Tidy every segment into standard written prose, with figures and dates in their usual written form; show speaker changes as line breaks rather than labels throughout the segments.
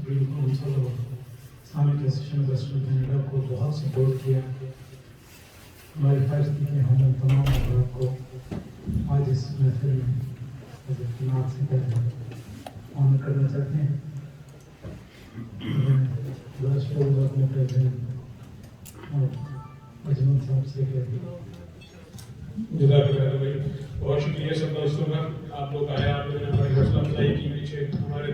Supreme council اور Islamic association western Canada کو بہت سپورٹ کیا. ہماری خواہش تھی کہ ہم ان تمام افراد کو آج اس محفل میں حضرت نعت سے پہلے آن کرنا چاہتے ہیں. اپنے پریزیڈنٹ اور اجمل صاحب سے کہتے ہیں.
جزاک اللہ بھائی، بہت شکریہ سب دوستوں کا. آپ لوگ آئے، آپ لوگوں نے ہماری حوصلہ افزائی کی، پیچھے ہمارے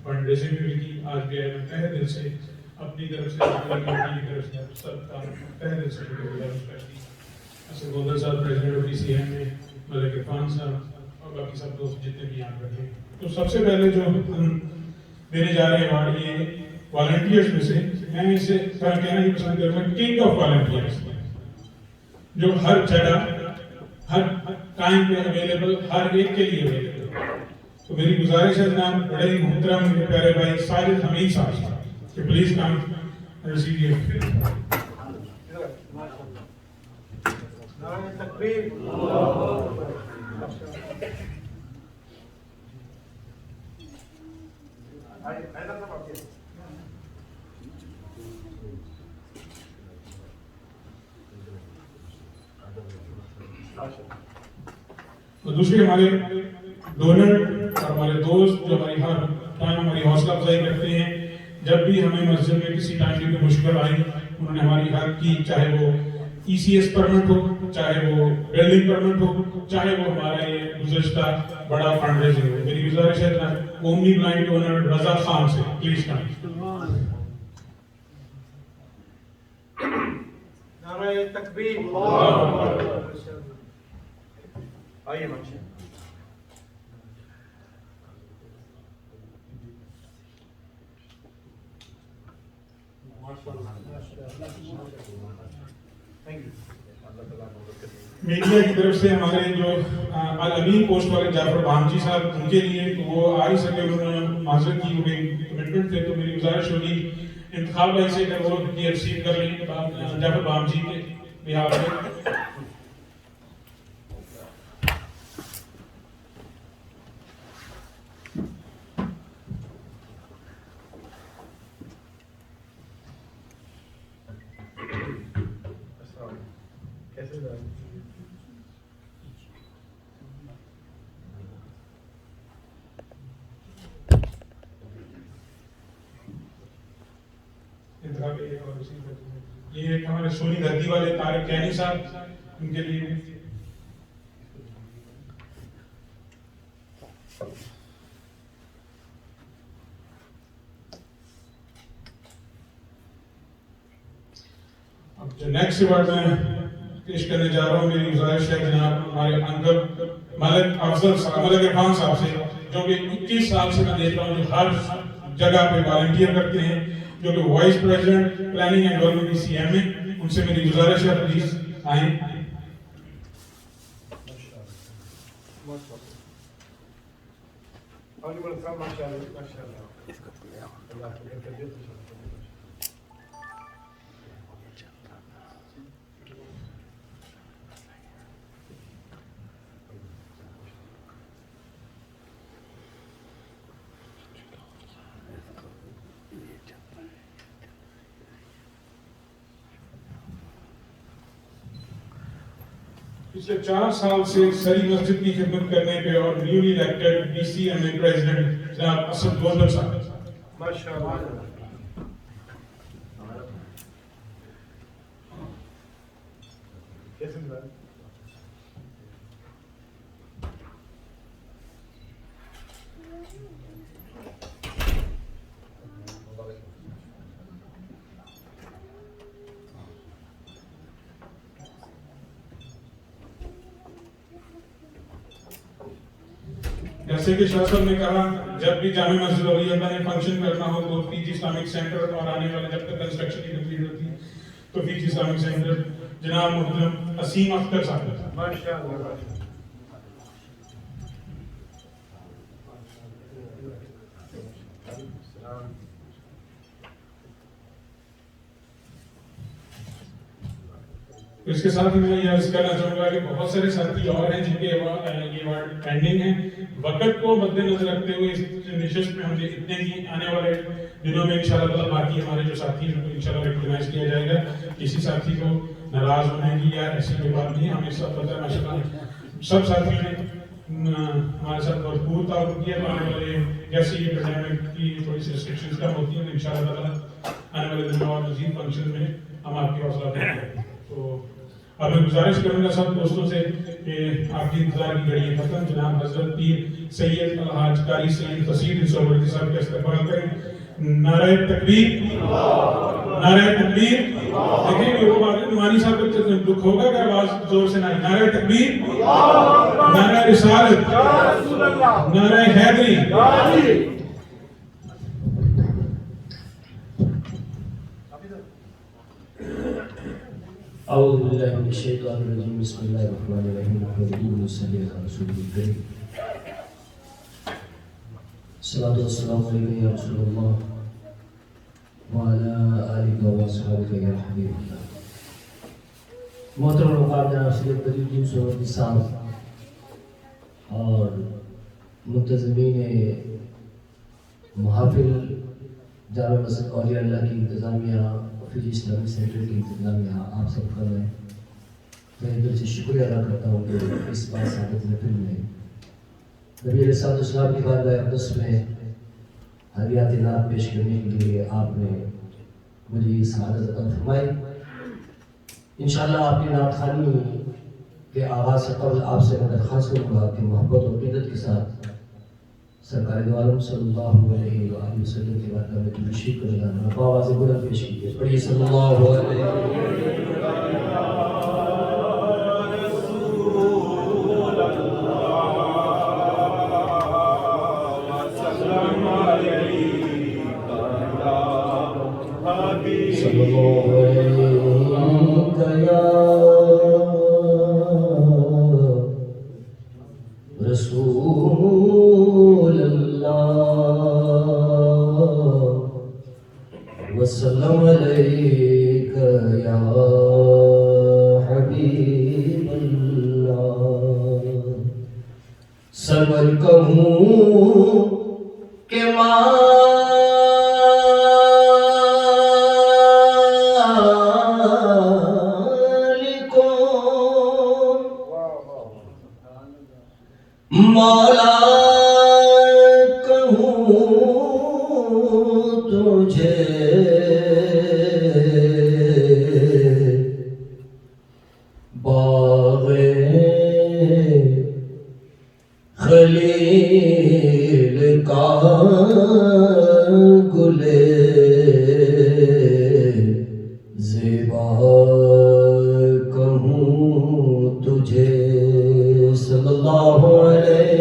فنڈ ریزنگ بھی کی. آج بھی آئے، میں تہہ دل سے اپنی طرف سے کمیٹی کی طرف سے سب کا تہہ دل سے شکریہ گزار کرتی. Asad Gondar Sahib president of P C M میں، ملک عرفان صاحب اور باقی سب دوست جتنے بھی یہاں بیٹھے. تو سب سے پہلے جو ہم دینے جا رہے ہیں ایوارڈ، یہ والنٹیئرس میں سے میں اسے کہنا یہ پسند کروں گا کنگ آف والنٹیئرس، جو ہر جگہ ہر ٹائم پہ اویلیبل، ہر ایک کے لیے اویلیبل. تو میری گزارش ہے جناب بڑے ہی محترم میرے پیارے بھائی ساجد حمید صاحب کہ پلیز کم ریسیو. اور دوسرے ہمارے ڈونر اور ہمارے دوست جو ہماری ہر ٹائم ہماری حوصلہ افزائی کرتے ہیں. جب بھی ہمیں مسجد میں کسی ٹائم کی کوئی مشکل آئی، انہوں نے ہماری ہیلپ کی، چاہے وہ ای سی ایس پرمٹ ہو، چاہے وہ بلڈنگ پرمٹ ہو، چاہے وہ ہمارا یہ گزشتہ بڑا فنڈ ریزنگ ہو. میری گزارش ہے جناب omni blind donor Raza Khan سے پلیز کم.
نعرہ تکبیر. آئیے ماشاء
میڈیا کی طرف سے ہمارے جو الامین پوسٹ والے جعفر بامجی صاحب، ان کے لیے تو وہ آ ہی سکے، انہوں نے معذرت کی، ہوئی کمٹمنٹ تھے. تو میری گزارش ہوگی انتخاب بھائی سے کہ وہ یہ ریسیو کر لیں جعفر بامجی کے بہاف سے. یہ ایک ہمارے سونی دھرتی والے طارق کینی صاحب، ان کے لیے اب جو نیکسٹ ایوارڈ میں پیش کرنے جا رہا ہوں، میری گزارش ہے جناب ہمارے انکل ملک افضل صاحب، ملک عرفان صاحب سے، جو کہ 21 سال سے میں دیکھ رہا ہوں جو ہر جگہ پہ والنٹیئر کرتے ہیں، جو کہ vice president planning and development C M ہے. ان سے میری گزارش ہے پلیز آئیں. پچھلے 4 سال سے سری مسجد کی خدمت کرنے پہ اور newly elected B C M A president جناب اسد گوندر صاحب.
ماشاءاللہ.
جیسے کہ شاہ صاحب نے کہا، جب بھی جامع مسجد ولی اللہ نے فنکشن کرنا ہو تو فی جی اسلامک سینٹر، اور آنے والے جب تک کنسٹرکشن کی کمپلیٹ ہوتی تو فی جی اسلامک سینٹر جناب محترم اسیم اختر صاحب.
ماشاءاللہ.
اس کے ساتھ ہی میں یہ عرض کرنا چاہوں گا کہ بہت سارے ساتھی اور ہیں جن کے یہ ایوارڈ پینڈنگ ہیں. وقت کو مد نظر رکھتے ہوئے اس نشست میں ہم نے اتنے ہی آنے والے دنوں میں انشاءاللہ تعالیٰ باقی ہمارے جو ساتھی ہیں ان کو انشاءاللہ ریکگنائز کیا جائے گا. کسی ساتھی کو ناراض ہونے کی یا ایسی کوئی بات نہیں ہے. ہمیں سب پتہ ہے ماشاءاللہ سب ساتھیوں نے ہمارے ساتھ بھرپور تعاون کیا. آنے والے جیسے یہ پینڈیمک کی تھوڑی سی ریسٹرکشنز کم ہوتی ہیں انشاءاللہ تعالیٰ آنے والے دنوں اور مزید فنکشن میں ہم آپ کی حوصلہ افزائی کریں گے. تو اب میں گزارش کروں گا سب دوستوں سے کہ آپ کی انتظار کی گھڑی ختم. جناب حضرت پیر سید الحاج قاری سید فصیح صاحب کا استقبال کریں. نعرہ تکبیر، نعرہ تکبیر. دیکھیں کہ وہ بات نعمانی صاحب کو دکھ ہوگا کہ آواز زور سے نہ آئی. نعرہ تکبیر، نعرہ رسالت، نعرہ حیدری.
اعوذ باللہ من الشیطان الرجیم بسم اللہ الرحمن الرحیم محمد صلی اللہ علیہ وسلم. الصلاۃ والسلام علیکم یا رسول اللہ وعلی آلک و اصحابک یا حبیب اللہ. محترم وقار جناب سید بدر الدین سہروردی صاحب اور منتظمین محافل جامع مسجد اولیاء اللہ کی انتظامیہ فیض اسلامی سینٹر کی انتظامیہ آپ سب کا میں دل سے شکریہ ادا کرتا ہوں کہ اس بار سعادت محفل میں نبی علیہ السلام کی بارگاہ اقدس میں حدیات نعت پیش کرنے کے لیے آپ نے مجھے یہ سعادت عطا فرمائی. انشاءاللہ آپ کی نعت خوانی کے آغاز سے قبل آپ سے میں درخواست کروں گا کہ محبت اور عقیدت کے ساتھ سرکار دو عالم صلی اللہ علیہ وآلہ وسلم کے بارگاہ میں تشریف کرے جانا آواز بلند پیش کیجیے. پڑھیے صلی اللہ علیہ صلی اللہ علیہ رسول اللہ وسلم علیک یا حبیب اللہ. سرور کہوں کہ مولا کہوں تجھے باغ خلیل کا گل زیبا کہوں تجھے. صلی اللہ علیہ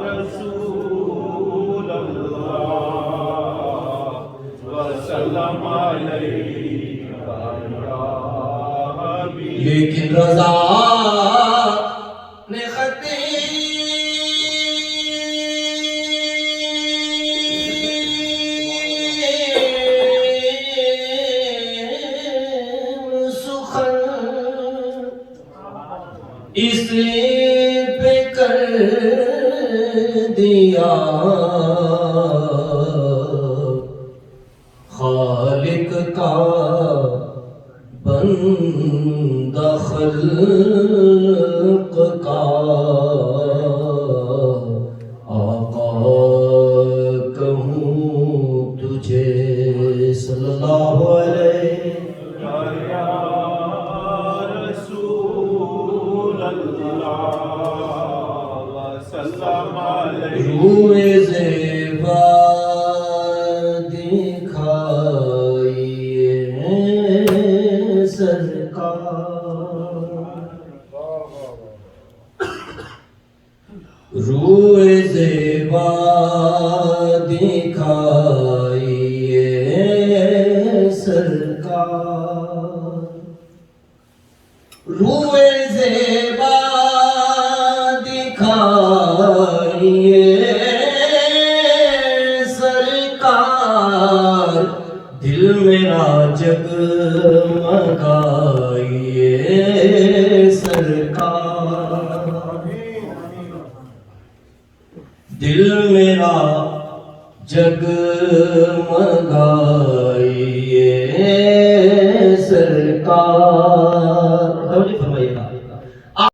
رسول اللہ وسلم علیہ. لیکن رضا نے اس پہ کر دیا خالق کا بندہ خلق کا آقا کہوں تجھے. صلی اللہ علیہ روئے زیبا دکھائیے سرکار. روئے زیبا دکھائیے سرکار. روئے زیبا دکھائیے سرکار. دل دل میرا جگمگائیے سرکار، دل میرا جگمگائیے سرکار، توجہ فرمائیے